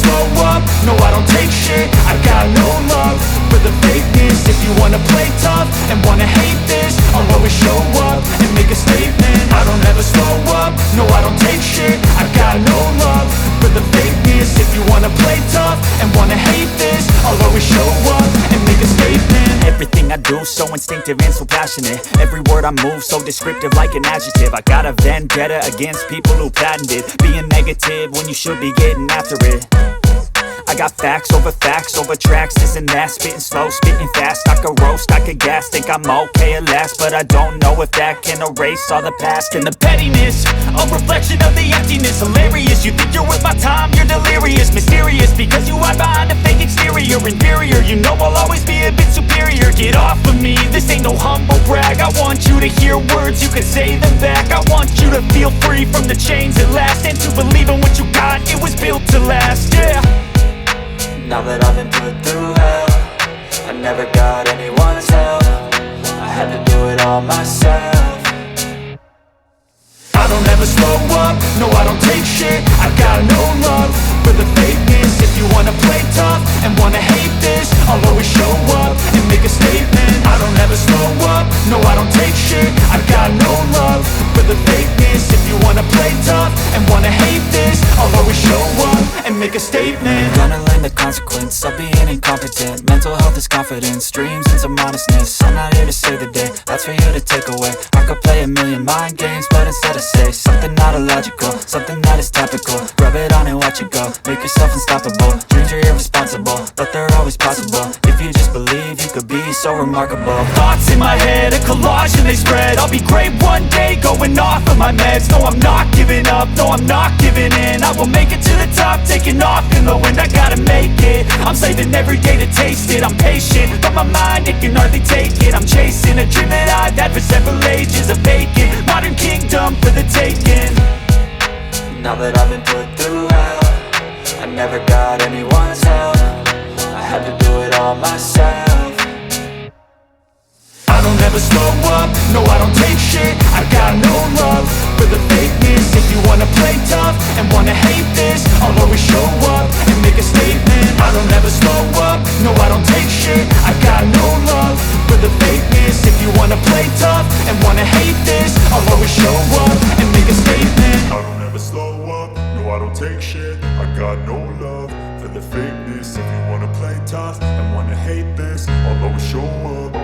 slow up, no I don't take shit. I got no love for the fakeness. If you wanna play tough and wanna hate this, I'll always show up and make a statement. I don't ever slow up, no I don't take shit. I got no love for the fakeness. If you wanna play tough and wanna hate this, I'll always show up and make a statement. Everything I do so instinctive and so passionate. Every word I move so descriptive like an adjective. I got a vendetta against people who patented being negative when you should be getting after it. I got facts over tracks, this and that. Spitting slow, spitting fast, I could roast, I could gas. Think I'm okay at last, but I don't know if that can erase all the past. And the pettiness, a reflection of the emptiness. Hilarious, you think you're worth my time, you're delirious. Mysterious, because you hide behind a fake exterior. Inferior, you know I'll always be a bit superior. Get off of me, this ain't no humble brag. I want you to hear words, you can say them back. I want you to feel free from the chains at last, and to believe in what you got, it was built to last, yeah. Now that I've been put through hell, I never got anyone's help. I had to do it all myself. I don't ever slow up, no I don't take shit. I got no love for the fakeness. If you wanna play tough and wanna hate this, I'll always show up and make a statement. I don't ever slow up, no I don't take shit. I got no love for the fakeness. If you wanna play tough and wanna hate this, I'll always show up and make a statement. Gonna learn the consequence of being incompetent. Mental health is confidence, dreams and some modestness. I'm not here to save the day, that's for you to take away. I could play a million mind games, but instead I say something not illogical, something that is topical. Rub it on and watch it go, make yourself unstoppable. Dreams are irresponsible, but they're always possible. If you just believe, you could be so remarkable. Thoughts in my head, a collage and they spread. I'll be great one day, going off of my meds. No, I'm not giving up, no, I'm not giving in. I will make it to the top, taking off in the wind. I gotta make it, I'm saving every day to taste it. I'm patient, but my mind, it can hardly take it. I'm chasing a dream that I've had for several ages. A vacant, modern kingdom for the taking. Now that I've been put through hell, I never got anyone's help. I had to do it all myself. I don't ever slow up, no I don't take shit. I got no love for the fakeness. If you wanna play tough and wanna hate this, I'll always show up and make a statement. I don't ever slow up, no I don't take shit. I got no love for the fakeness. If you wanna play tough and wanna hate this, I'll always show up and make a statement. I don't ever slow up, no I don't take shit. I got no love for the fakeness. If you wanna play tough and wanna hate this, I'll always show up.